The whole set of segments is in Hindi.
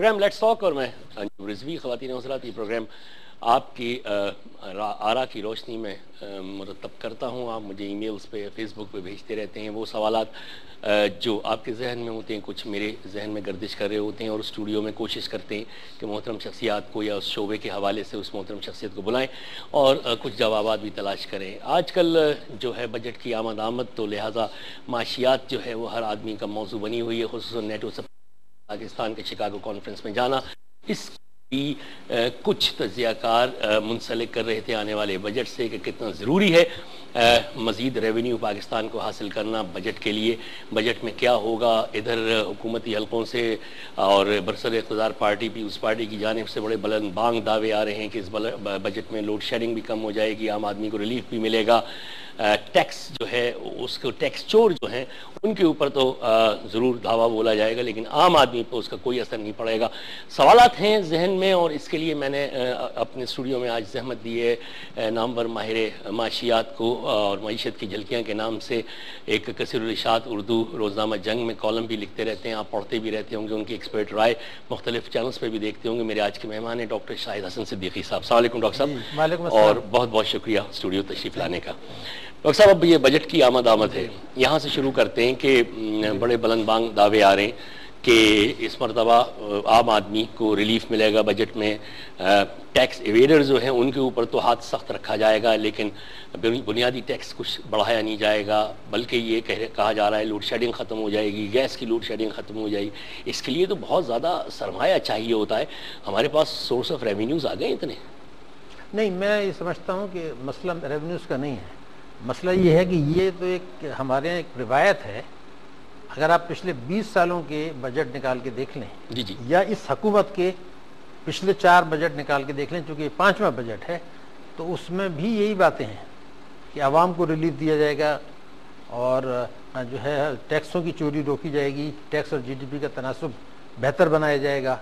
प्रोग्राम लेट्स टॉक और मैं रिजवी ख़वातीन हज़रात, ये प्रोग्राम आपकी आरा की रोशनी में मुरतब करता हूँ। आप मुझे ईमेल्स पे फेसबुक पे भेजते रहते हैं वो सवालात जो आपके जहन में होते हैं, कुछ मेरे जहन में गर्दिश कर रहे होते हैं, और स्टूडियो में कोशिश करते हैं कि मोहतरम शख्सियात को या उस शोबे के हवाले से उस मोहतरम शख्सियत को बुलाएं और कुछ जवाबात भी तलाश करें। आजकल जो है बजट की आमद, तो लिहाजा माशियात जो है वो हर आदमी का मौजू बनी हुई है, खुसूसन नेटो सब पाकिस्तान के शिकागो कॉन्फ्रेंस में जाना। इस कुछ तज्ज़ियाकार मुंसलिक कर रहे थे आने वाले बजट से कि कितना ज़रूरी है मज़ीद रेवेन्यू पाकिस्तान को हासिल करना बजट के लिए। बजट में क्या होगा, इधर हुकूमती हलकों से और बरसर इक़्तिदार पार्टी पीपल्स पार्टी की जानिब से बड़े बुलंद बांग दावे आ रहे हैं कि इस बजट में लोड शेडिंग भी कम हो जाएगी, आम आदमी को रिलीफ भी मिलेगा, टैक्स जो है उसको टैक्स चोर जो हैं उनके ऊपर तो ज़रूर धावा बोला जाएगा, लेकिन आम आदमी पर उसका कोई असर नहीं पड़ेगा। सवालात हैं जहन में, और इसके लिए मैंने अपने स्टूडियो में आज जहमत दी है नामवर माहिर माशियात को, और मईशत की झलकियाँ के नाम से एक कसीरुल इशात उर्दू रोज़नामा जंग में कॉलम भी लिखते रहते हैं, आप पढ़ते भी रहते होंगे, उनकी एक्सपर्ट राय मुख्तलिफ चैनल्स पर भी देखते होंगे। मेरे आज के मेहमान हैं डॉक्टर शाहिद हसन सिद्दीकी साहब। अस्सलाम वालेकुम डॉक्टर साहब, और बहुत बहुत शुक्रिया स्टूडियो तशरीफ़ लाने का। डॉक्टर साहब, अब ये बजट की आमद है, यहाँ से शुरू करते हैं कि बड़े बुलंद बांग दावे आ रहे हैं कि इस मरतबा आम आदमी को रिलीफ मिलेगा बजट में, टैक्स एवेडर जो हैं उनके ऊपर तो हाथ सख्त रखा जाएगा, लेकिन बुनियादी टैक्स कुछ बढ़ाया नहीं जाएगा, बल्कि ये कहा जा रहा है लोड शेडिंग ख़त्म हो जाएगी, गैस की लोड शेडिंग ख़त्म हो जाएगी। इसके लिए तो बहुत ज़्यादा सरमाया चाहिए होता है, हमारे पास सोर्स ऑफ रेवेन्यूज़ आ गए इतने? नहीं, मैं ये समझता हूँ कि मसला रेवेन्यूज़ का नहीं है, मसला ये है कि ये तो एक हमारे यहाँ एक रिवायत है। अगर आप पिछले 20 सालों के बजट निकाल के देख लें जी, या इस हुकूमत के पिछले 4 बजट निकाल के देख लें, चूँकि 5वां बजट है, तो उसमें भी यही बातें हैं कि आवाम को रिलीफ दिया जाएगा और जो है टैक्सों की चोरी रोकी जाएगी, टैक्स और GDP का तनासुब बेहतर बनाया जाएगा,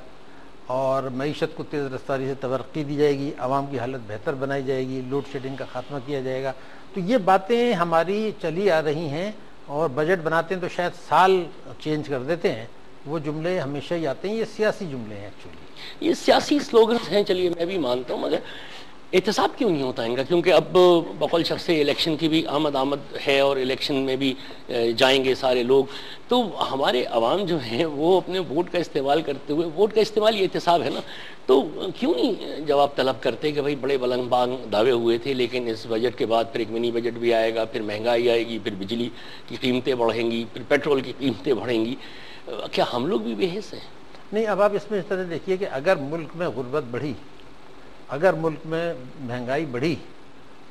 और मईशत को तेज़ रफ्तारी से तरक्की दी जाएगी, आवाम की हालत बेहतर बनाई जाएगी, लोड शेडिंग का खात्मा किया जाएगा। तो ये बातें हमारी चली आ रही हैं, और बजट बनाते हैं तो शायद साल चेंज कर देते हैं, वो जुमले हमेशा ही आते हैं। ये सियासी जुमले हैं एक्चुअली, ये सियासी स्लोगन्स हैं, चलिए मैं भी मानता हूँ, मगर एहतसाब क्यों नहीं होता इनका? क्योंकि अब बकौल शख्स से इलेक्शन की भी आमद है, और इलेक्शन में भी जाएंगे सारे लोग, तो हमारे अवाम जो हैं वो अपने वोट का इस्तेमाल करते हुए, वोट का इस्तेमाल ये एहतसाब है ना, तो क्यों नहीं जवाब तलब करते कि भाई बड़े बुलंद बांग दावे हुए थे, लेकिन इस बजट के बाद फिर एक मिनी बजट भी आएगा, फिर महंगाई आएगी, फिर बिजली की कीमतें बढ़ेंगी, फिर पेट्रोल की कीमतें बढ़ेंगी, क्या हम लोग भी बेहिस हैं? नहीं, अब आप इसमें इस तरह देखिए कि अगर मुल्क में गुर्बत बढ़ी, अगर मुल्क में महंगाई बढ़ी,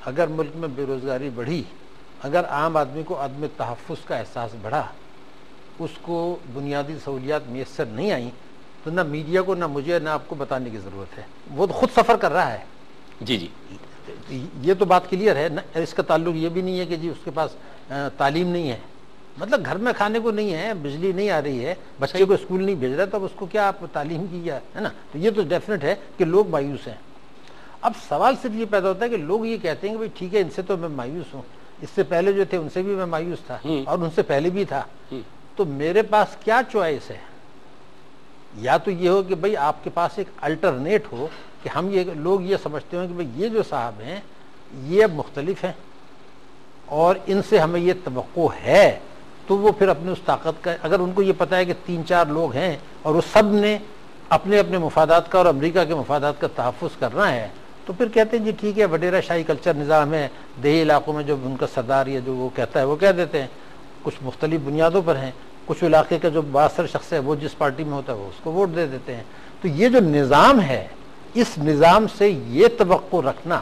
अगर मुल्क में बेरोज़गारी बढ़ी, अगर आम आदमी को अदम तहफ़्फ़ुज़ का एहसास बढ़ा, उसको बुनियादी सहूलियात मैसर नहीं आई, तो ना मीडिया को, ना मुझे, ना आपको बताने की ज़रूरत है, वो तो ख़ुद सफ़र कर रहा है। जी, ये तो बात क्लियर है ना। इसका ताल्लुक ये भी नहीं है कि जी उसके पास तालीम नहीं है, मतलब घर में खाने को नहीं है, बिजली नहीं आ रही है, बच्चे को स्कूल नहीं भेज रहा, तो अब उसको क्या आप तालीम की है ना। तो ये तो डेफिनेट है कि लोग मायूस हैं। अब सवाल सिर्फ ये पैदा होता है कि लोग ये कहते हैं कि भाई ठीक है, इनसे तो मैं मायूस हूँ, इससे पहले जो थे उनसे भी मैं मायूस था, और उनसे पहले भी था, तो मेरे पास क्या चॉइस है? या तो ये हो कि भाई आपके पास एक अल्टरनेट हो कि हम ये लोग ये समझते हो कि भाई ये जो साहब हैं ये अब मुख्तलिफ हैं और इनसे हमें ये तवक्को है, तो वो फिर अपनी उस ताकत का, अगर उनको ये पता है कि 3-4 लोग हैं और वो सब ने अपने अपने मुफादात का और अमेरिका के मुफादात का तहफ़्फ़ुज़ करना है, तो फिर कहते हैं जी ठीक है, वडेरा शाही कल्चर निज़ाम है, देही इलाकों में जो उनका सरदार या जो वो कहता है वो कह देते हैं, कुछ मुख्तलिफ बुनियादों पर हैं, कुछ इलाके का जो बासर शख्स है वो जिस पार्टी में होता है वो उसको वोट दे देते हैं। तो ये जो निज़ाम है, इस निज़ाम से ये तवक्को रखना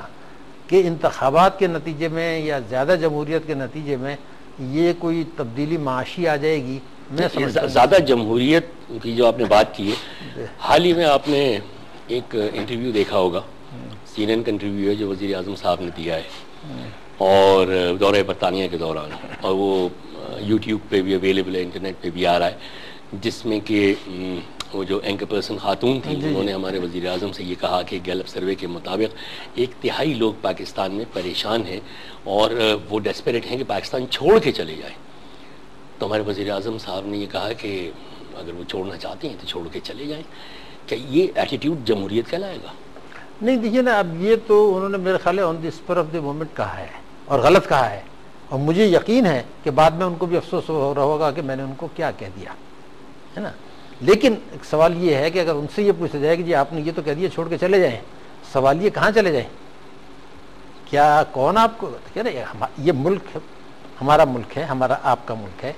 कि इंतखाबात के नतीजे में या ज़्यादा जमहूरियत के नतीजे में ये कोई तब्दीली माशी आ जाएगी, मैं समझता हूं। ज़्यादा जमहूरियत की जो आपने बात की है, हाल ही में आपने एक इंटरव्यू देखा होगा, CNN का इंटरव्यू है जो वज़ीर आज़म साहब ने दिया है, और दौरे बरतानिया के दौरान, और वो YouTube पे भी अवेलेबल है, इंटरनेट पे भी आ रहा है, जिसमें कि वो जो एंकर पर्सन खातून थी, उन्होंने हमारे वज़ीर आज़म से ये कहा कि गैलप सर्वे के मुताबिक 1/3 लोग पाकिस्तान में परेशान हैं और वो डेस्परेट हैं कि पाकिस्तान छोड़ के चले जाए। तो हमारे वज़ीर आज़म साहब ने ये कहा कि अगर वो छोड़ना चाहते हैं तो छोड़ के चले जाएं। क्या ये एटीट्यूड जमहूरियत कहलाएगा? नहीं, देखिए ना, अब ये तो उन्होंने मेरे ख्याल on the spur of the moment कहा है और गलत कहा है, और मुझे यकीन है कि बाद में उनको भी अफसोस हो रहा होगा कि मैंने उनको क्या कह दिया, है ना। लेकिन एक सवाल ये है कि अगर उनसे ये पूछा जाए कि जी आपने ये तो कह दिया छोड़ के चले जाएं, सवाल ये कहाँ चले जाएं? क्या कौन आपको कह रहे? ये मुल्क हमारा मुल्क है, हमारा आपका मुल्क है।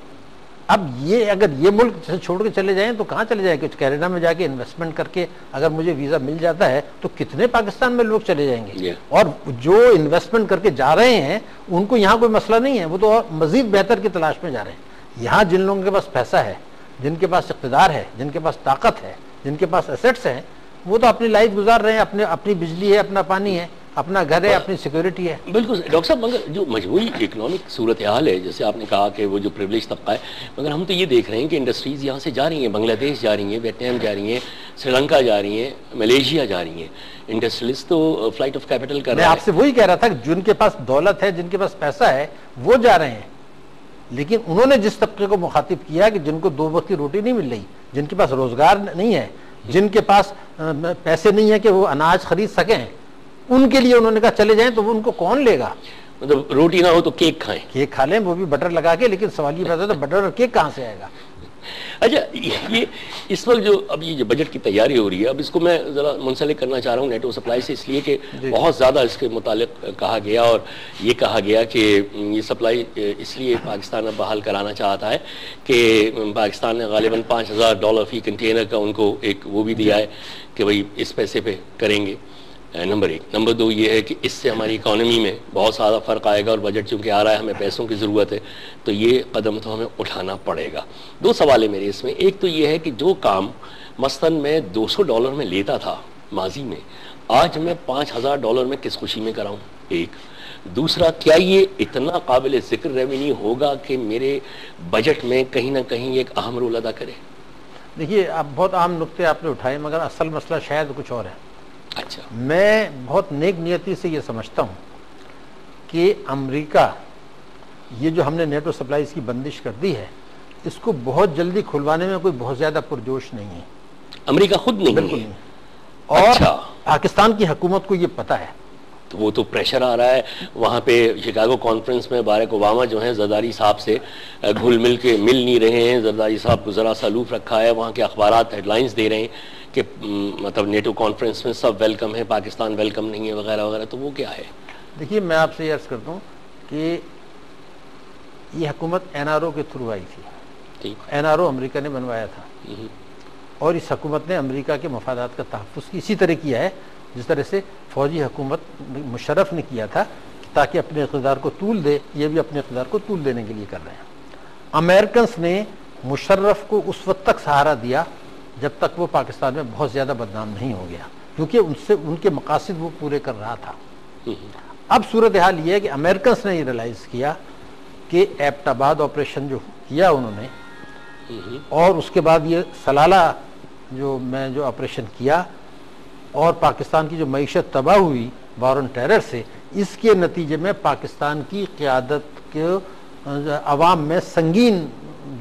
अब ये अगर ये मुल्क से छोड़ के चले जाएं तो कहाँ चले जाएं? कुछ कनाडा में जाके इन्वेस्टमेंट करके अगर मुझे वीज़ा मिल जाता है तो कितने पाकिस्तान में लोग चले जाएंगे। और जो इन्वेस्टमेंट करके जा रहे हैं उनको यहाँ कोई मसला नहीं है, वो तो और मजीद बेहतर की तलाश में जा रहे हैं। यहाँ जिन लोगों के पास पैसा है, जिनके पास इक़्तिदार है, जिनके पास ताकत है, जिनके पास एसेट्स हैं, वो तो अपनी लाइफ गुजार रहे हैं, अपनी बिजली है, अपना पानी है, अपना घर है, अपनी सिक्योरिटी है। बिल्कुल डॉक्टर साहब, मगर जो मजबूरी इकोनॉमिक सूरत हाल है, जैसे आपने कहा कि वो जो प्रिविलेज तबका है, मगर हम तो ये देख रहे हैं कि इंडस्ट्रीज़ यहाँ से जा रही हैं, बांग्लादेश जा रही हैं, वियतनाम जा रही हैं, श्रीलंका जा रही हैं, मलेशिया जा रही हैं। इंडस्ट्रियलिस्ट तो फ्लाइट ऑफ कैपिटल कर रहे हैं। मैं आपसे वही कह रहा था कि जिनके पास दौलत है, जिनके पास पैसा है, वो जा रहे हैं। लेकिन उन्होंने जिस तबके को मुखातिब किया कि जिनको 2 वक्त की रोटी नहीं मिल रही, जिनके पास रोजगार नहीं है, जिनके पास पैसे नहीं है कि वो अनाज खरीद सकें, उनके लिए उन्होंने कहा चले जाएं। तो वो उनको कौन लेगा? मतलब रोटी ना हो तो केक खाएं। केक खा लें, वो भी बटर लगा के। लेकिन सवाल ये पैदा था, बटर और केक कहाँ से आएगा? अच्छा, ये इस वक्त जो अब ये जो बजट की तैयारी हो रही है, अब इसको मैं ज़रा मुंसलिक करना चाह रहा हूँ नेटो सप्लाई से, इसलिए कि बहुत ज़्यादा इसके मुतालिक कहा गया और ये कहा गया कि ये सप्लाई इसलिए पाकिस्तान अब बहाल कराना चाहता है कि पाकिस्तान ने गालिबन $5,000 फी कंटेनर का उनको एक वो भी दिया है कि भाई इस पैसे पे करेंगे। नंबर 1। नंबर 2 ये है कि इससे हमारी इकॉनमी में बहुत सारा फ़र्क आएगा और बजट चूँकि आ रहा है, हमें पैसों की ज़रूरत है, तो ये कदम तो हमें उठाना पड़ेगा। 2 सवाल है मेरे इसमें। एक तो ये है कि जो काम मसलन मैं $200 में लेता था माजी में, आज मैं $5,000 में किस खुशी में कराऊँ? एक। दूसरा, क्या ये इतना काबिल ज़िक्र रेवेन्यू होगा कि मेरे बजट में कहीं ना कहीं एक अहम रोल अदा करे? देखिए, आप बहुत आम नुक्ते आपने उठाए, मगर असल मसला शायद कुछ और है। अच्छा, मैं बहुत नेक नियति से ये समझता हूँ कि अमेरिका, ये जो हमने नेटो सप्लाईज की बंदिश कर दी है, इसको बहुत जल्दी खुलवाने में कोई बहुत ज़्यादा पुरजोश नहीं है। अमेरिका खुद नहीं? बिल्कुल नहीं। और अच्छा, पाकिस्तान की हुकूमत को ये पता है। तो वो तो प्रेशर आ रहा है वहाँ पे। शिकागो कॉन्फ्रेंस में बाराक ओबामा जो हैं जरदारी साहब से घुल मिल के मिल नहीं रहे हैं। जरदारी साहब को ज़रा सा अलूफ रखा है। वहाँ के अखबारात हेडलाइंस दे रहे हैं कि मतलब नेटो कॉन्फ्रेंस में सब वेलकम है, पाकिस्तान वेलकम नहीं है, वगैरह वगैरह। तो वो क्या है? देखिए, मैं आपसे ये अर्ज़ करता हूँ कि ये हुकूमत NRO के थ्रू आई थी। ठीक। NRO अमेरिका ने बनवाया था और इस हुकूमत ने अमेरिका के मफादात का तहफ़्फ़ुज़ इसी तरह किया है जिस तरह से फ़ौजी हुकूमत मुशर्रफ ने किया था, ताकि अपने इक़्तिदार को तूल दे। ये भी अपने इक़्तिदार को तूल देने के लिए कर रहे हैं। अमेरिकन्स ने मुशर्रफ को उस वक्त तक सहारा दिया जब तक वो पाकिस्तान में बहुत ज़्यादा बदनाम नहीं हो गया, क्योंकि उनसे उनके मकासद वो पूरे कर रहा था। अब सूरत हाल ये है कि अमेरिकन्स ने ये रियलाइज़ किया कि एबटाबाद ऑपरेशन जो किया उन्होंने, और उसके बाद ये सलाला जो ऑपरेशन किया, और पाकिस्तान की जो मईशत तबाह हुई वार ऑन टेरर से, इसके नतीजे में पाकिस्तान की क़यादत के अवाम में संगीन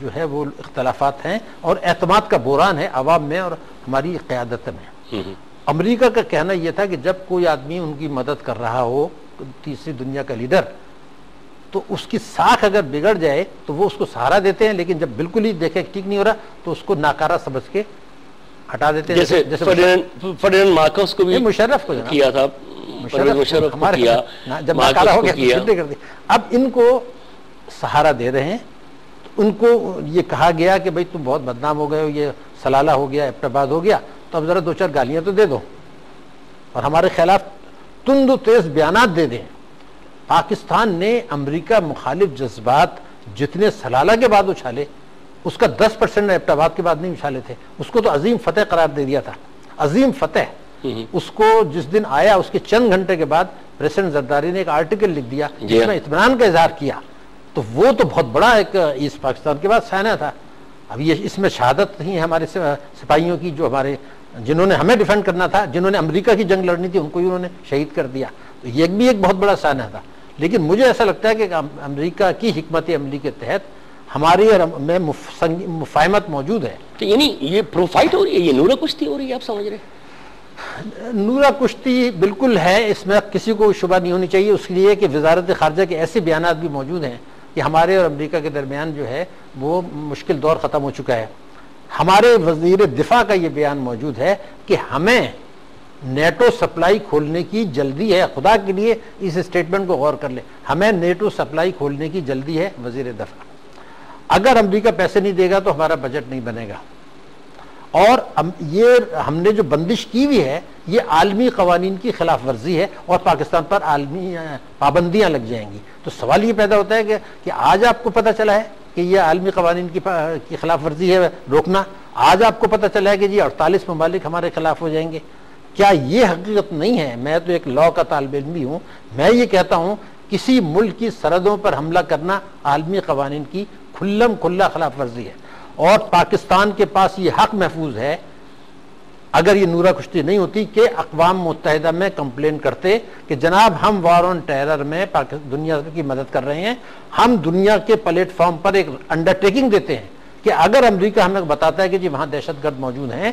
जो है वो इख्तलाफात हैं और एतमाद का बुरान है अवाम में और हमारी क़यादत में। अमेरिका का कहना यह था कि जब कोई आदमी उनकी मदद कर रहा हो, तीसरी दुनिया का लीडर, तो उसकी साख अगर बिगड़ जाए तो वो उसको सहारा देते हैं, लेकिन जब बिल्कुल ही देखें ठीक नहीं हो रहा तो उसको नाकारा समझ के हटा देते हैं। जैसे फर्डिनेंड मार्कोस को भी मुशर्रफ को किया था, मुशर्रफ को किया, जब नाकारा हो गया तो कर दी। अब इनको सहारा दे रहे हैं। उनको ये कहा गया कि भाई तुम बहुत बदनाम हो गए हो, ये सलाला हो गया, एबटाबाद हो गया, तो अब जरा 2-4 गालियां तो दे दो और हमारे खिलाफ तुंद तेज बयानात दे दें। पाकिस्तान ने अमेरिका मुखालिफ जज्बात जितने सलाला के बाद उछाले, उसका 10% एबटाबाद के बाद नहीं उछाले थे। उसको तो अजीम फतेह करार दे दिया था, अजीम फतेह। उसको जिस दिन आया उसके चंद घंटे के बाद प्रेसिडेंट जरदारी ने एक आर्टिकल लिख दिया जिसमें इत्मीनान का इजहार किया। तो वो तो बहुत बड़ा एक ईस्ट पाकिस्तान के बाद साइना था। अब ये इसमें शहादत नहीं है हमारे सिपाहियों की, जो हमारे जिन्होंने हमें डिफेंड करना था, जिन्होंने अमेरिका की जंग लड़नी थी, उनको ही उन्होंने शहीद कर दिया। तो ये भी एक बहुत बड़ा साइना था। लेकिन मुझे ऐसा लगता है कि अमेरिका की हिकमत अमली के तहत हमारी में मुफाहमत मौजूद है। तो यानी ये प्रोफाइट हो रही है, ये नूरा कुश्ती हो रही है, आप समझ रहे हैं? नूरा कुश्ती बिल्कुल है, इसमें किसी को शुबा नहीं होनी चाहिए। उसके लिए कि वजारत खारजा के ऐसे बयानात भी मौजूद हैं कि हमारे और अमेरिका के दरमियान जो है वो मुश्किल दौर ख़त्म हो चुका है। हमारे वजीर दिफा का ये बयान मौजूद है कि हमें नेटो सप्लाई खोलने की जल्दी है। खुदा के लिए इस स्टेटमेंट को गौर कर ले, हमें नेटो सप्लाई खोलने की जल्दी है वजीर दिफा। अगर अमेरिका पैसे नहीं देगा तो हमारा बजट नहीं बनेगा। और ये हमने जो बंदिश की हुई है ये आलमी कवानीन की खिलाफ वर्जी है और पाकिस्तान पर आलमी पाबंदियां लग जाएंगी। तो सवाल ये पैदा होता है कि आज आपको पता चला है कि ये आलमी कवानीन की खिलाफ वर्जी है रोकना, आज आपको पता चला है कि जी 48 ममालिक हमारे खिलाफ हो जाएंगे। क्या ये हकीकत नहीं है? मैं तो एक लॉ का तालिब इल्म भी हूँ, मैं ये कहता हूँ किसी मुल्क की सरहदों पर हमला करना आलमी कवानीन की खुल्लम खुल्ला खिलाफ वर्जी है और पाकिस्तान के पास ये हक महफूज है, अगर ये नूरा कुश्ती नहीं होती, कि अक़वाम मुत्तहिदा में कंप्लेन करते कि जनाब हम वार ऑन टेरर में दुनिया की मदद कर रहे हैं। हम दुनिया के प्लेटफॉर्म पर एक अंडरटेकिंग देते हैं कि अगर अमेरिका हमें बताता है कि जी वहाँ दहशतगर्द मौजूद हैं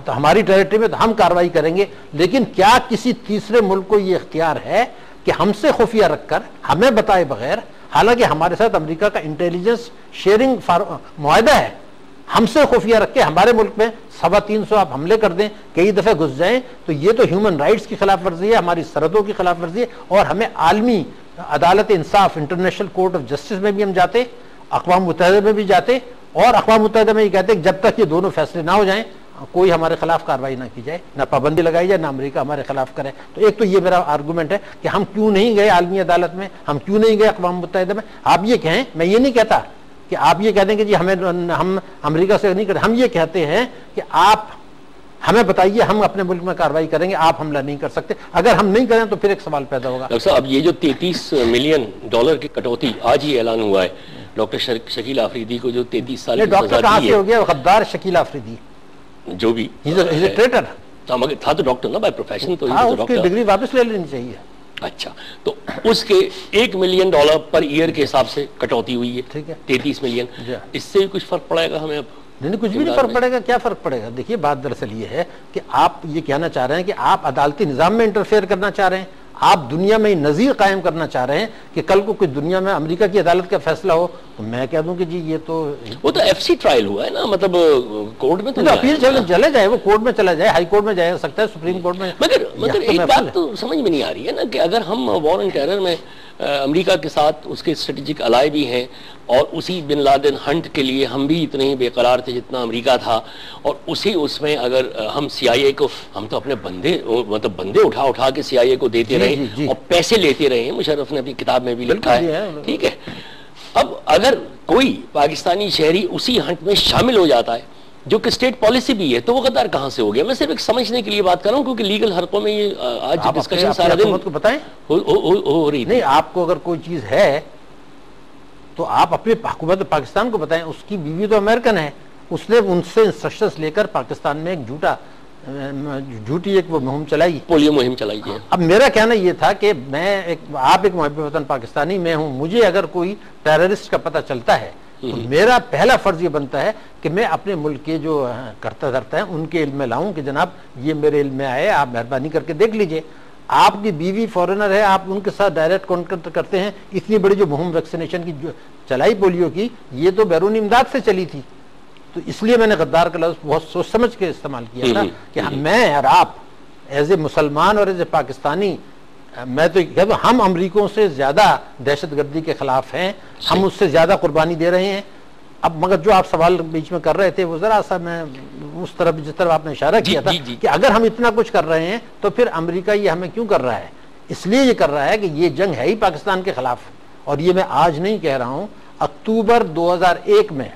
तो हमारी टेरिटरी में, तो हम कार्रवाई करेंगे। लेकिन क्या किसी तीसरे मुल्क को ये इख्तियार है कि हमसे खुफिया रखकर हमें बताए बगैर, हालांकि हमारे साथ अमेरिका का इंटेलिजेंस शेयरिंग मुआहदा है, हमसे खुफिया रख के हमारे मुल्क में 350 आप हमले कर दें, कई दफे घुस जाएं, तो ये तो ह्यूमन राइट्स की खिलाफ वर्जी है, हमारी सरहदों की खिलाफ वर्जी है। और हमें आलमी अदालत इंसाफ इंटरनेशनल कोर्ट ऑफ जस्टिस में भी हम जाते, अक़वाम मुत्तहिदा में भी जाते और अक़वाम मुत्तहिदा में ये कहते कि जब तक ये दोनों फैसले ना हो जाएं कोई हमारे खिलाफ कार्रवाई ना की जाए, ना पाबंदी लगाई जाए, ना अमेरिका हमारे खिलाफ करे। तो एक तो ये मेरा आर्गूमेंट है कि हम क्यों नहीं गए आलमी अदालत में, हम क्यों नहीं गए अक़वाम मुत्तहिदा में। आप ये कहें, मैं ये नहीं कहता कि आप ये कह दें कि जी हम अमेरिका से नहीं करें, हम ये कहते हैं कि आप हमें बताइए, हम अपने मुल्क में कार्रवाई करेंगे, आप हमला नहीं कर सकते। अगर हम नहीं करें तो फिर एक सवाल पैदा होगा। डॉक्टर साहब, ये जो $33 मिलियन की कटौती आज ही ऐलान हुआ है डॉक्टर शकील आफरीदी को, जो 33 साल डॉक्टर कहाँ से हो गया गद्दार शकील आफरीदी, जो भी ट्रेटर था तो डॉक्टर ना बाय प्रोफेशन, तो उसकी डिग्री वापस ले लेनी चाहिए। अच्छा, तो उसके $1 मिलियन पर ईयर के हिसाब से कटौती हुई है, ठीक है, 33 मिलियन। इससे भी कुछ फर्क पड़ेगा हमें? अब नहीं, कुछ भी नहीं फर्क पड़ेगा। क्या फर्क पड़ेगा? देखिए, बात दरअसल ये है कि आप ये कहना चाह रहे हैं कि आप अदालती निज़ाम में इंटरफेयर करना चाह रहे हैं, आप दुनिया में नज़ीर कायम करना चाह रहे हैं कि कल को कुछ दुनिया में अमेरिका की अदालत का फैसला हो तो मैं कह दूं कि जी ये तो वो तो FC ट्रायल हुआ है ना, मतलब कोर्ट में तो अपील चले जाए, वो कोर्ट में चला जाए, हाई कोर्ट में जा सकता है, सुप्रीम कोर्ट में। मगर एक बात तो समझ में नहीं आ रही है ना कि अगर हम वॉर ऑन टेरर में अमेरिका के साथ उसके स्ट्रेटेजिक अलाई भी हैं और उसी बिन लादेन हंट के लिए हम भी इतने ही बेकरार थे जितना अमेरिका था, और उसी उसमें अगर हम CIA को, हम तो अपने बंदे उठा उठा के CIA को देते रहे और पैसे लेते रहे हैं, मुशर्रफ ने अपनी किताब में भी लिखा है, ठीक है। अब अगर कोई पाकिस्तानी शहरी उसी हंट में शामिल हो जाता है जो कि स्टेट पॉलिसी भी है, तो वो गद्दार कहां से हो गया? मैं सिर्फ एक समझने के लिए बात कर रहा हूं, क्योंकि लीगल हरकों में ये आज डिस्कशन सारा दिन को बताएं हो रही नहीं। आपको अगर कोई चीज है तो आप अपने हुकूमत पाकिस्तान को बताएं। उसकी बीवी तो अमेरिकन है, उसने उनसे इंस्ट्रक्शंस लेकर पाकिस्तान में एक झूठी एक वो मुहिम चलाई, पोलियो मुहिम चलाई है। अब मेरा कहना यह था कि आप एक मुहब्बत वतन पाकिस्तानी, मैं हूं, मुझे अगर कोई टेररिस्ट का पता चलता है तो मेरा पहला फर्ज ये बनता है कि मैं अपने मुल्क के जो करता धरता है उनके इल्म में लाऊं कि जनाब ये मेरे इल्म में आए, आप मेहरबानी करके देख लीजिए। आपकी बीवी फॉरेनर है, आप उनके साथ डायरेक्ट कॉन्टेक्ट करते हैं। इतनी बड़ी जो मुहिम वैक्सीनेशन की जो चलाई पोलियो की, ये तो बैरून इमदाद से चली थी, तो इसलिए मैंने गद्दार का लफ्ज़ बहुत सोच समझ के इस्तेमाल किया था कि मैं और आप एज ए मुसलमान और एज ए पाकिस्तानी, मैं तो कहता हूं हम अमरीकों से ज्यादा दहशतगर्दी के खिलाफ हैं, हम उससे ज्यादा कुर्बानी दे रहे हैं। अब मगर जो आप सवाल बीच में कर रहे थे वो जरा सा मैं उस तरफ, जिस तरफ आपने इशारा किया था कि अगर हम इतना कुछ कर रहे हैं तो फिर अमेरिका ये हमें क्यों कर रहा है? इसलिए ये कर रहा है कि ये जंग है ही पाकिस्तान के खिलाफ, और ये मैं आज नहीं कह रहा हूं। अक्टूबर 2001 में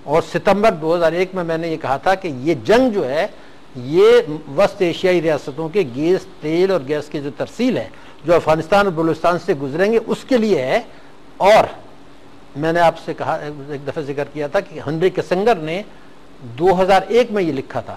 और सितंबर 2001 में मैंने ये कहा था कि ये जंग जो है ये वस्त एशियाई रियासतों के गैस, तेल और गैस की जो तरसील है जो अफगानिस्तान और बलूचिस्तान से गुजरेंगे उसके लिए है। और मैंने आपसे कहा, एक दफे जिक्र किया था कि हेनरी किसिंजर ने 2001 में ये लिखा था